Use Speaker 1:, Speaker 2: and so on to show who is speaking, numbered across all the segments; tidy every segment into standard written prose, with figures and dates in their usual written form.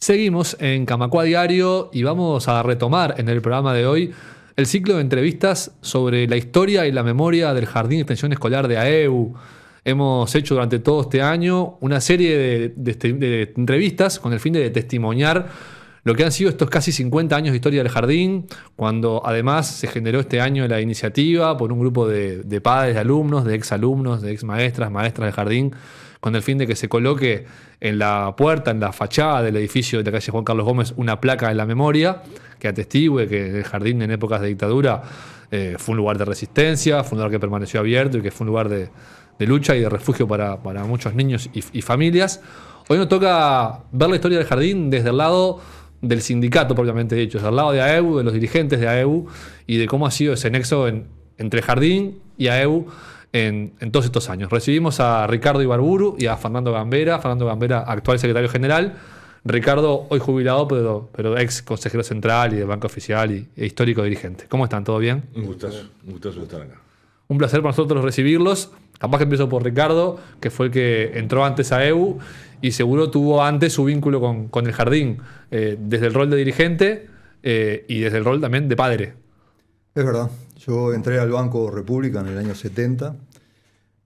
Speaker 1: Seguimos en Camacuá Diario y vamos a retomar en el programa de hoy el ciclo de entrevistas sobre la historia y la memoria del Jardín de Extensión Escolar de AEU. Hemos hecho durante todo este año una serie de entrevistas con el fin de testimoniar lo que han sido estos casi 50 años de historia del jardín, cuando además se generó este año la iniciativa por un grupo de padres, de alumnos, de exalumnos, de exmaestras, maestras del jardín, con el fin de que se coloque en la puerta, en la fachada del edificio de la calle Juan Carlos Gómez, una placa en la memoria que atestigue que el jardín en épocas de dictadura fue un lugar de resistencia, fue un lugar que permaneció abierto y que fue un lugar de lucha y de refugio para muchos niños y familias. Hoy nos toca ver la historia del jardín desde el lado del sindicato propiamente dicho, desde el lado de AEU, de los dirigentes de AEU y de cómo ha sido ese nexo entre jardín y AEU en todos estos años. Recibimos a Ricardo Ibarburu y a Fernando Gambera, actual secretario general, Ricardo hoy jubilado pero ex consejero central y de Banco Oficial e histórico dirigente. ¿Cómo están? ¿Todo bien?
Speaker 2: Un gustazo estar acá.
Speaker 1: Un placer para nosotros recibirlos. Capaz que empiezo por Ricardo, que fue el que entró antes a AEU y seguro tuvo antes su vínculo con el jardín, desde el rol de dirigente y desde el rol también de padre.
Speaker 3: Es verdad, yo entré al Banco República en el año 70.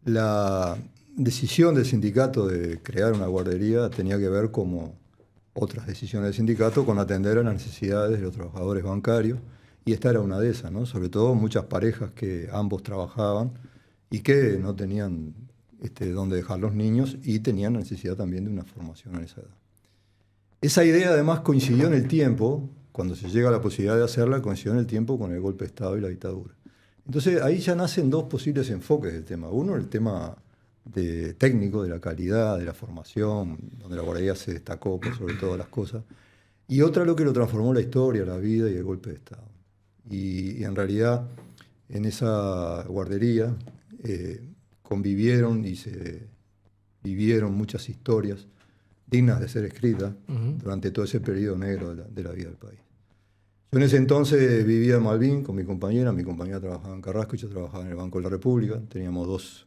Speaker 3: La decisión del sindicato de crear una guardería tenía que ver, como otras decisiones del sindicato, con atender a las necesidades de los trabajadores bancarios, y esta era una de esas, ¿no? Sobre todo muchas parejas que ambos trabajaban y que no tenían dónde dejar los niños y tenían necesidad también de una formación en esa edad. Esa idea además coincidió en el tiempo, cuando se llega a la posibilidad de hacerla, coincidió en el tiempo con el golpe de Estado y la dictadura. Entonces ahí ya nacen dos posibles enfoques del tema. Uno, el tema técnico, de la calidad, de la formación, donde la guardería se destacó por sobre todas las cosas. Y otra, lo que lo transformó la historia, la vida y el golpe de Estado. Y en realidad en esa guardería convivieron y se vivieron muchas historias dignas de ser escritas durante todo ese periodo negro de la vida del país. Yo en ese entonces vivía en Malvin con mi compañera trabajaba en Carrasco y yo trabajaba en el Banco de la República. Teníamos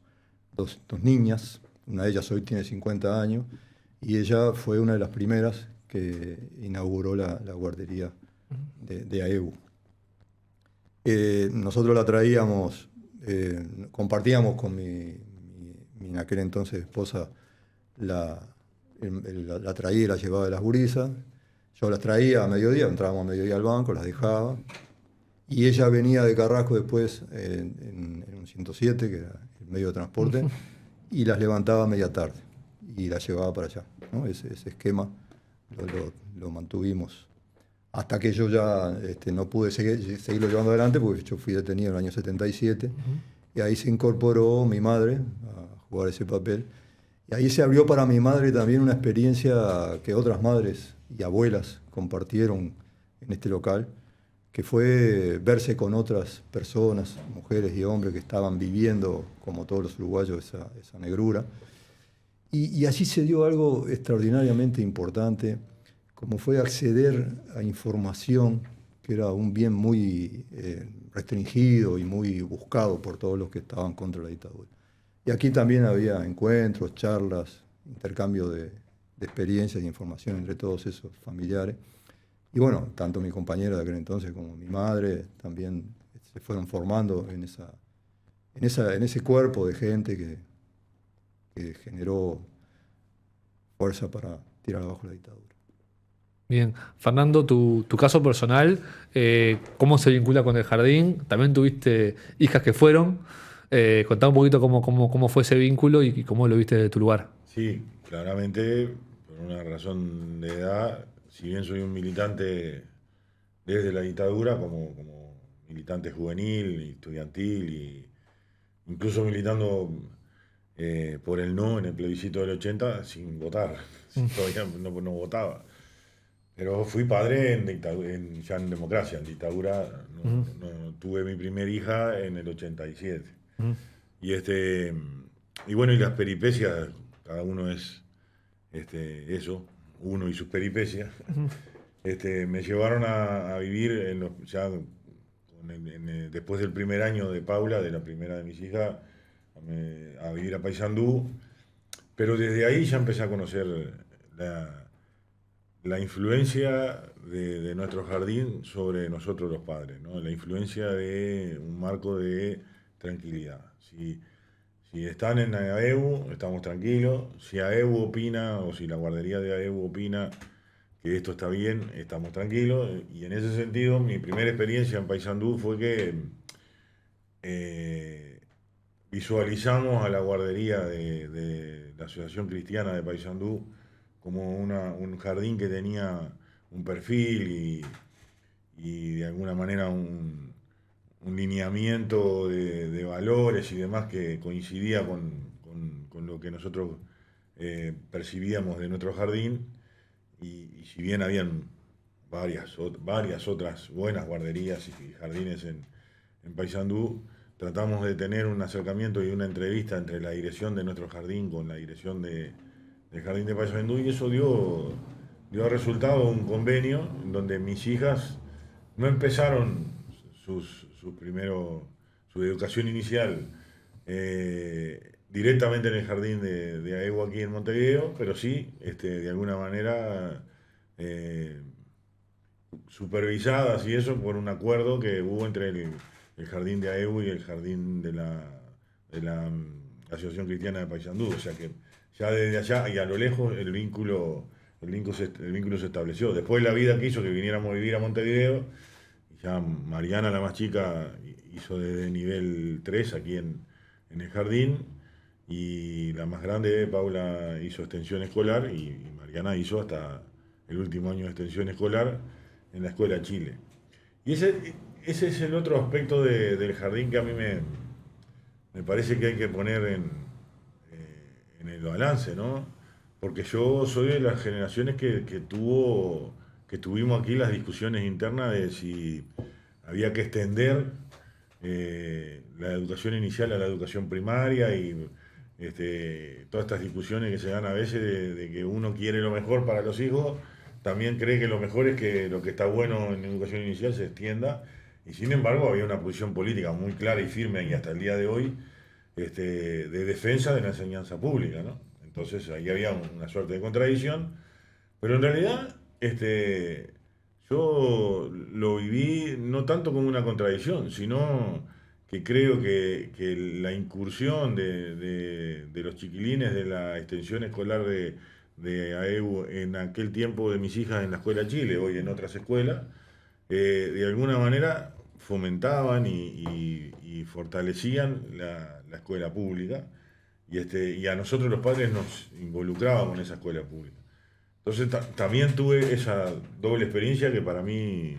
Speaker 3: dos niñas, una de ellas hoy tiene 50 años y ella fue una de las primeras que inauguró la guardería de AEU. Nosotros la traíamos, compartíamos con mi en aquel entonces esposa, la traía y la llevaba de las gurisas. Yo las traía a mediodía, entrábamos a mediodía al banco, las dejaba. Y ella venía de Carrasco después en un 107, que era el medio de transporte, y las levantaba a media tarde y las llevaba para allá, ¿no? Ese esquema lo mantuvimos hasta que yo ya no pude seguirlo llevando adelante, porque yo fui detenido en el año 77, y ahí se incorporó mi madre a jugar ese papel. Y ahí se abrió para mi madre también una experiencia que otras madres y abuelas compartieron en este local, que fue verse con otras personas, mujeres y hombres que estaban viviendo, como todos los uruguayos, esa negrura. Y allí se dio algo extraordinariamente importante, como fue acceder a información, que era un bien muy restringido y muy buscado por todos los que estaban contra la dictadura. Y aquí también había encuentros, charlas, intercambio de experiencias y información entre todos esos familiares. Y bueno, tanto mi compañera de aquel entonces como mi madre también se fueron formando en ese cuerpo de gente que generó fuerza para tirar abajo la dictadura.
Speaker 1: Bien. Fernando, tu caso personal, ¿cómo se vincula con el jardín? También tuviste hijas que fueron. Contá un poquito cómo fue ese vínculo y cómo lo viste desde tu lugar.
Speaker 2: Sí, claramente, por una razón de edad, si bien soy un militante desde la dictadura, como militante juvenil, estudiantil, y incluso militando por el no en el plebiscito del 80 sin votar, todavía no votaba. Pero fui padre ya en democracia, en dictadura no tuve mi primer hija en el 87. Y bueno, y las peripecias, cada uno es eso, uno y sus peripecias, me llevaron a vivir después del primer año de Paula, de la primera de mis hijas, a vivir a Paysandú, pero desde ahí ya empecé a conocer la influencia de nuestro jardín sobre nosotros los padres, ¿no? La influencia de un marco de tranquilidad. Si están en AEU, estamos tranquilos. Si AEU opina o si la guardería de AEU opina que esto está bien, estamos tranquilos. Y en ese sentido, mi primera experiencia en Paysandú fue que visualizamos a la guardería de la Asociación Cristiana de Paysandú como un jardín que tenía un perfil y de alguna manera un lineamiento de valores y demás que coincidía con lo que nosotros percibíamos de nuestro jardín. Y si bien habían varias otras buenas guarderías y jardines en Paysandú, tratamos de tener un acercamiento y una entrevista entre la dirección de nuestro jardín con la dirección del jardín de Paysandú, y eso dio resultado un convenio en donde mis hijas no empezaron su educación inicial directamente en el jardín de AEU aquí en Montevideo, pero sí, de alguna manera supervisadas y eso por un acuerdo que hubo entre el jardín de AEU y el jardín de la Asociación Cristiana de Paysandú. O sea que ya desde allá y a lo lejos el vínculo se estableció. Después la vida quiso que viniéramos a vivir a Montevideo. Ya Mariana, la más chica, hizo desde nivel 3 aquí en el jardín, y la más grande, Paula, hizo extensión escolar, y Mariana hizo hasta el último año de extensión escolar en la Escuela Chile. Y ese es el otro aspecto del jardín que a mí me parece que hay que poner en el balance, ¿no? Porque yo soy de las generaciones que tuvimos aquí las discusiones internas de si había que extender la educación inicial a la educación primaria, y todas estas discusiones que se dan a veces de que uno quiere lo mejor para los hijos, también cree que lo mejor es que lo que está bueno en educación inicial se extienda, y sin embargo había una posición política muy clara y firme, y hasta el día de hoy, de defensa de la enseñanza pública, ¿no? Entonces ahí había una suerte de contradicción, pero en realidad yo lo viví no tanto como una contradicción, sino que creo que la incursión de los chiquilines de la extensión escolar de AEU en aquel tiempo de mis hijas en la Escuela Chile, hoy en otras escuelas, de alguna manera fomentaban y fortalecían la escuela pública, y a nosotros los padres nos involucrábamos en esa escuela pública. Entonces también tuve esa doble experiencia que para mí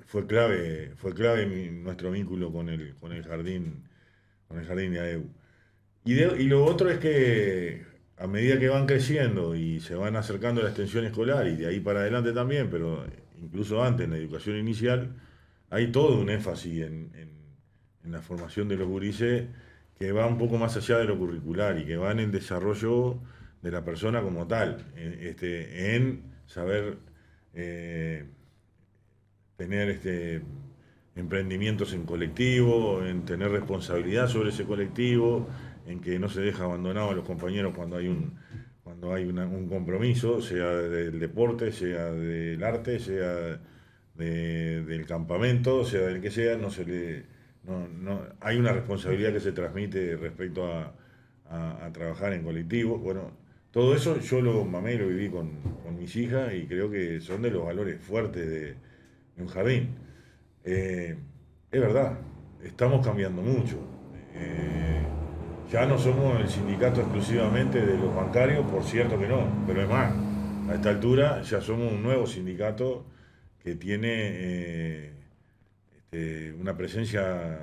Speaker 2: fue clave nuestro vínculo con el jardín de AEU. Y lo otro es que a medida que van creciendo y se van acercando a la extensión escolar, y de ahí para adelante también, pero incluso antes en la educación inicial, hay todo un énfasis en la formación de los gurises que va un poco más allá de lo curricular y que va en el desarrollo de la persona como tal, en saber tener emprendimientos en colectivo, en tener responsabilidad sobre ese colectivo, en que no se deja abandonado a los compañeros cuando hay un compromiso, sea del deporte, sea del arte, sea del campamento, sea del que sea, hay una responsabilidad que se transmite respecto a trabajar en colectivo. Bueno, todo eso yo lo mamé y lo viví con mis hijas, y creo que son de los valores fuertes de un jardín. Es verdad, estamos cambiando mucho. Ya no somos el sindicato exclusivamente de los bancarios, por cierto que no, pero es más, a esta altura ya somos un nuevo sindicato que tiene una presencia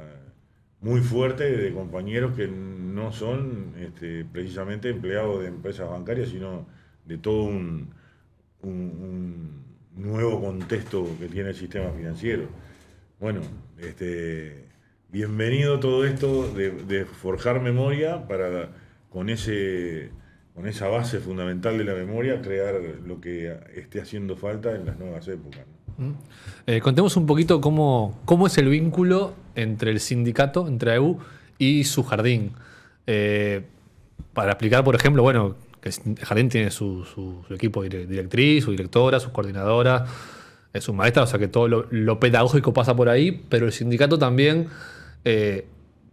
Speaker 2: muy fuerte de compañeros que no son precisamente empleados de empresas bancarias, sino de todo un nuevo contexto que tiene el sistema financiero. Bueno, bienvenido todo esto de forjar memoria para con esa base fundamental de la memoria crear lo que esté haciendo falta en las nuevas épocas, ¿no?
Speaker 1: Contemos un poquito cómo es el vínculo entre el sindicato, entre AEU y su jardín. Para explicar, por ejemplo, bueno, que el jardín tiene su equipo directriz, su directora, sus coordinadoras, sus maestras, o sea que todo lo pedagógico pasa por ahí, pero el sindicato también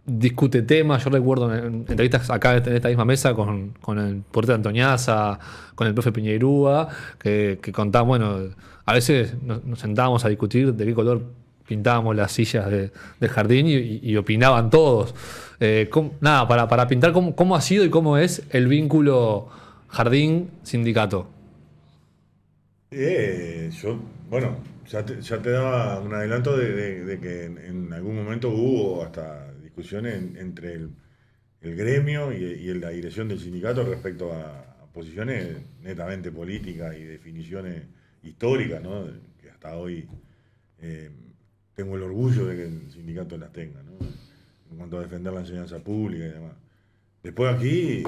Speaker 1: discute temas. Yo recuerdo en entrevistas acá en esta misma mesa con el portero Antoñaza, con el profe Piñeirúa, que contaban, bueno, a veces nos sentábamos a discutir de qué color pintábamos las sillas del jardín y opinaban todos. Para pintar cómo ha sido y cómo es el vínculo jardín-sindicato.
Speaker 2: Bueno, ya te daba un adelanto de que en algún momento hubo hasta discusiones entre el gremio y la dirección del sindicato respecto a posiciones netamente políticas y definiciones históricas, ¿no? Que hasta hoy tengo el orgullo de que el sindicato las tenga, ¿no? En cuanto a defender la enseñanza pública y demás. Después aquí,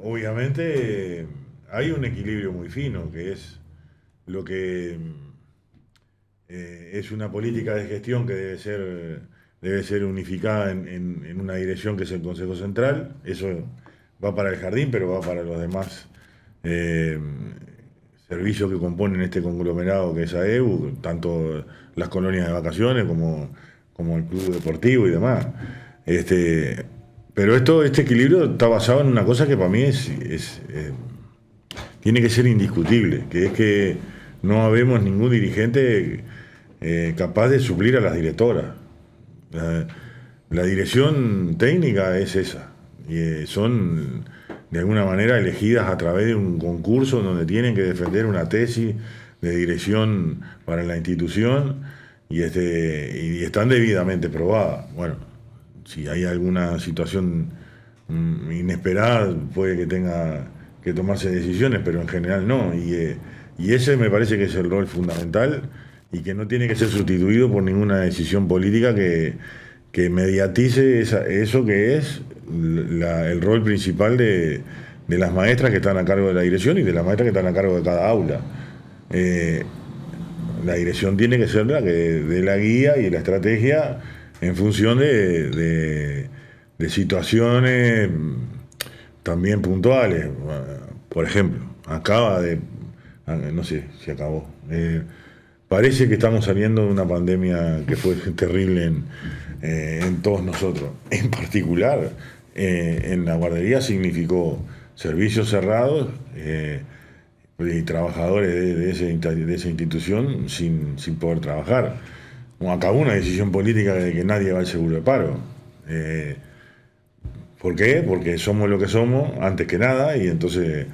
Speaker 2: obviamente, hay un equilibrio muy fino, que es lo que es una política de gestión que debe ser unificada en una dirección que es el Consejo Central. Eso va para el jardín, pero va para los demás servicios que componen este conglomerado que es AEU, tanto las colonias de vacaciones como el club deportivo y demás. Pero este equilibrio está basado en una cosa que para mí tiene que ser indiscutible, que es que no habemos ningún dirigente capaz de suplir a las directoras. La dirección técnica es esa, y son de alguna manera elegidas a través de un concurso donde tienen que defender una tesis de dirección para la institución y están debidamente probadas. Bueno, si hay alguna situación inesperada puede que tenga que tomarse decisiones, pero en general no, y ese me parece que es el rol fundamental y que no tiene que ser sustituido por ninguna decisión política que mediatice eso que es el rol principal de las maestras que están a cargo de la dirección y de las maestras que están a cargo de cada aula. La dirección tiene que ser la que dé la guía y la estrategia en función de situaciones también puntuales. Por ejemplo, no sé si acabó. Parece que estamos saliendo de una pandemia que fue terrible en todos nosotros. En particular, en la guardería significó servicios cerrados y trabajadores de esa institución sin poder trabajar. Acabó una decisión política de que nadie va al seguro de paro. ¿Por qué? Porque somos lo que somos, antes que nada, y entonces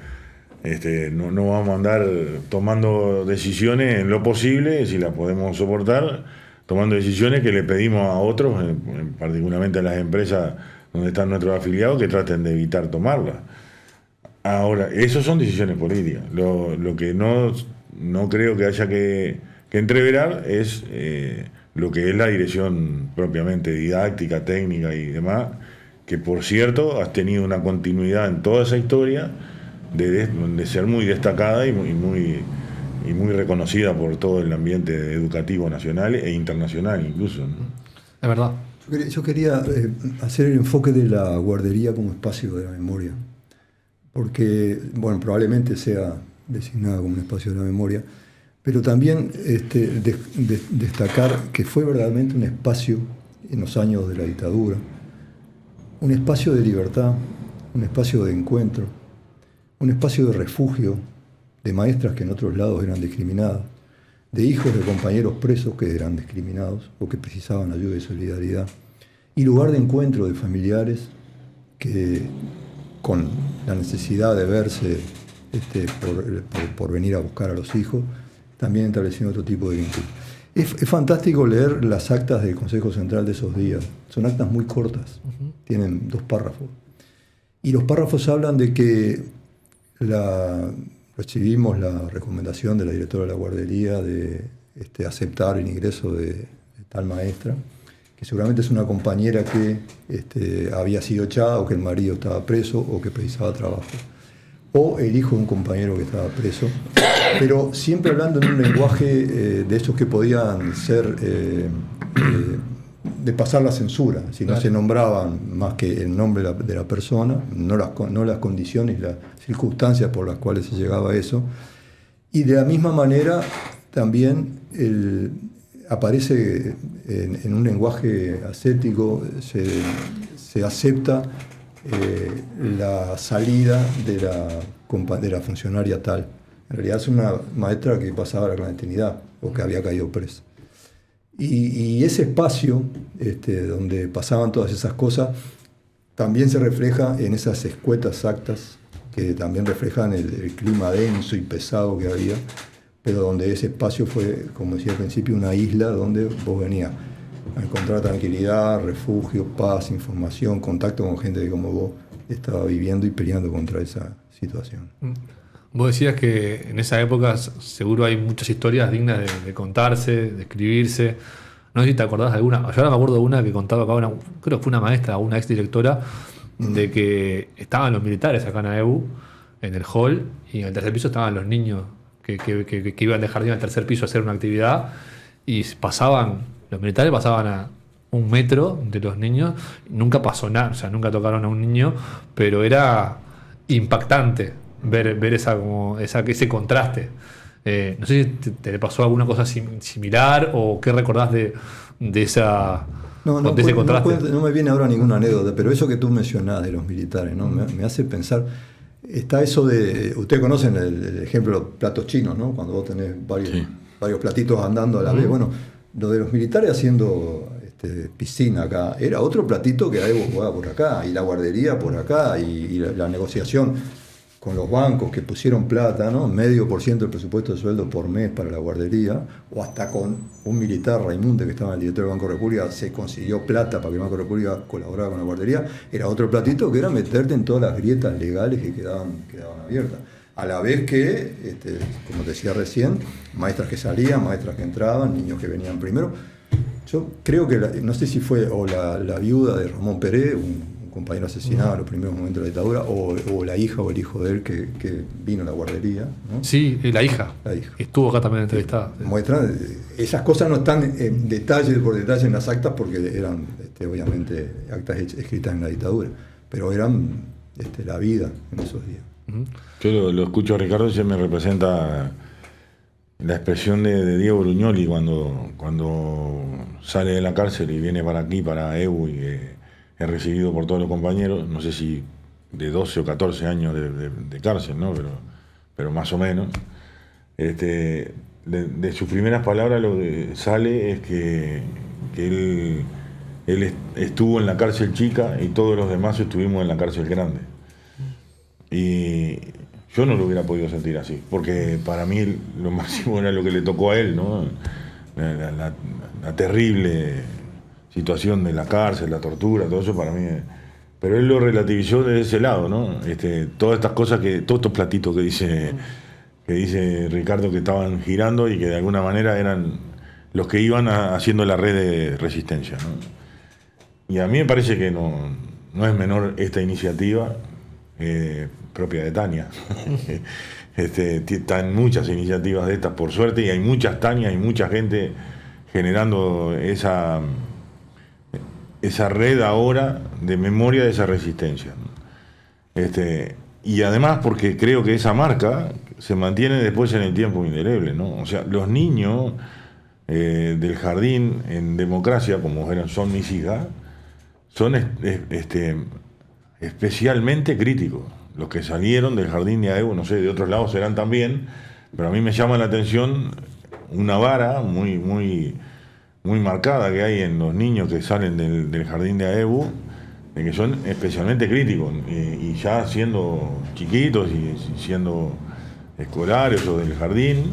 Speaker 2: no vamos a andar tomando decisiones en lo posible, si las podemos soportar, tomando decisiones que le pedimos a otros, particularmente a las empresas donde están nuestros afiliados, que traten de evitar tomarlas. Ahora, eso son decisiones políticas. Lo que no creo que haya que entreverar es lo que es la dirección propiamente didáctica, técnica y demás, que por cierto has tenido una continuidad en toda esa historia de ser muy destacada y muy reconocida por todo el ambiente educativo nacional e internacional incluso, ¿no?
Speaker 1: Es verdad.
Speaker 3: Yo quería hacer el enfoque de la guardería como espacio de la memoria, porque, bueno, probablemente sea designada como un espacio de la memoria, pero también destacar que fue verdaderamente un espacio en los años de la dictadura, un espacio de libertad, un espacio de encuentro, un espacio de refugio de maestras que en otros lados eran discriminadas, de hijos de compañeros presos que eran discriminados o que precisaban ayuda y solidaridad, y lugar de encuentro de familiares que, con la necesidad de verse por venir a buscar a los hijos, también establecieron otro tipo de vínculo. Es fantástico leer las actas del Consejo Central de esos días. Son actas muy cortas, tienen 2 párrafos. Y los párrafos hablan de que recibimos la recomendación de la directora de la guardería de aceptar el ingreso de tal maestra, que seguramente es una compañera que había sido echada o que el marido estaba preso o que precisaba trabajo, o el hijo de un compañero que estaba preso, pero siempre hablando en un lenguaje de esos que podían ser de pasar la censura, si no
Speaker 1: Claro.
Speaker 3: se nombraban más que el nombre de la persona, no las condiciones, las circunstancias por las cuales se llegaba a eso. Y de la misma manera también aparece en un lenguaje ascético, se acepta la salida de la funcionaria tal. En realidad es una maestra que pasaba a la clandestinidad o que había caído presa. Y ese espacio donde pasaban todas esas cosas también se refleja en esas escuetas actas que también reflejan el clima denso y pesado que había, pero donde ese espacio fue, como decía al principio, una isla donde vos venías a encontrar tranquilidad, refugio, paz, información, contacto con gente que como vos estaba viviendo y peleando contra esa situación.
Speaker 1: Vos decías que en esa época seguro hay muchas historias dignas de contarse, de escribirse. No sé si te acordás de alguna. Yo ahora me acuerdo de una que contaba acá, creo que fue una maestra o una ex directora, de que estaban los militares acá en AEU, en el hall, y en el tercer piso estaban los niños que iban de jardín al tercer piso a hacer una actividad, y los militares pasaban a 1 metro de los niños, nunca pasó nada, o sea, nunca tocaron a un niño, pero era impactante ver ese contraste. No sé si te pasó alguna cosa similar o qué recordás de ese contraste.
Speaker 3: No me viene ahora ninguna anécdota, pero eso que tú mencionás de los militares, ¿no? Me hace pensar. Está eso de. Ustedes conocen el ejemplo de los platos chinos, ¿no? Cuando vos tenés varios platitos andando a la vez. Bueno, lo de los militares haciendo piscina acá era otro platito que AEU jugaba por acá, y la guardería por acá, y la negociación con los bancos que pusieron plata, ¿no? 0,5% del presupuesto de sueldo por mes para la guardería, o hasta con un militar, Raimunde, que estaba en el director del Banco República, se consiguió plata para que el Banco República colaborara con la guardería. Era otro platito que era meterte en todas las grietas legales que quedaban abiertas. A la vez que, como te decía recién, maestras que salían, maestras que entraban, niños que venían primero. Yo creo que, no sé si fue o la viuda de Ramón Peré, un compañero asesinado en los primeros momentos de la dictadura, o la hija o el hijo de él que vino a la guardería, ¿no?
Speaker 1: Sí, la hija. Estuvo acá también entrevistada.
Speaker 3: Muestran, esas cosas no están detalle por detalle en las actas porque eran obviamente actas escritas en la dictadura, pero eran la vida en esos días.
Speaker 2: Yo lo escucho a Ricardo y se me representa la expresión de Diego Brugnoli cuando sale de la cárcel y viene para aquí, para AEU, y es recibido por todos los compañeros, no sé si de 12 o 14 años de cárcel, ¿no? Pero más o menos. De sus primeras palabras lo que sale es que él estuvo en la cárcel chica y todos los demás estuvimos en la cárcel grande. Y yo no lo hubiera podido sentir así, porque para mí lo máximo era lo que le tocó a él, ¿no? La terrible situación de la cárcel, la tortura, todo eso para mí. Pero él lo relativizó desde ese lado, ¿no? Todas estas cosas, todos estos platitos que dice Ricardo que estaban girando y que de alguna manera eran los que iban haciendo la red de resistencia, ¿no? Y a mí me parece que no es menor esta iniciativa propia de Tania. Están muchas iniciativas de estas, por suerte, y hay muchas Tanias y mucha gente generando esa red ahora de memoria de esa resistencia, ¿no? Y además porque creo que esa marca se mantiene después en el tiempo indeleble, ¿no? O sea, los niños del jardín en democracia, como son mis hijas, son especialmente críticos. Los que salieron del jardín de AEU, no sé, de otros lados serán también, pero a mí me llama la atención una vara muy, muy, muy marcada que hay en los niños que salen del jardín de AEU, de que son especialmente críticos, y ya siendo chiquitos y siendo escolares o del jardín,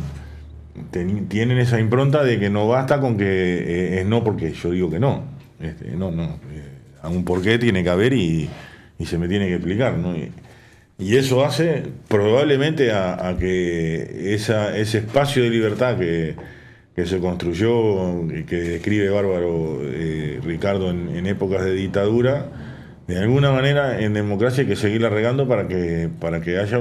Speaker 2: tienen esa impronta de que no basta con que es no porque yo digo que no. A un porqué tiene que haber y se me tiene que explicar, ¿no? Y eso hace probablemente a que ese espacio de libertad que se construyó, que describe bárbaro Ricardo en épocas de dictadura, de alguna manera en democracia hay que seguirla regando para que haya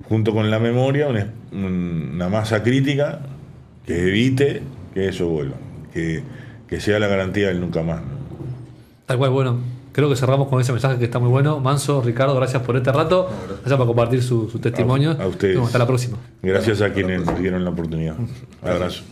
Speaker 2: junto con la memoria una masa crítica que evite que eso vuelva, que que sea la garantía del nunca más, ¿no?
Speaker 1: Tal cual, bueno, creo que cerramos con ese mensaje que está muy bueno. Manso, Ricardo, gracias por este rato. Gracias por compartir su testimonio.
Speaker 2: A ustedes.
Speaker 1: Hasta la próxima.
Speaker 2: Gracias a quienes nos dieron la oportunidad. Un abrazo.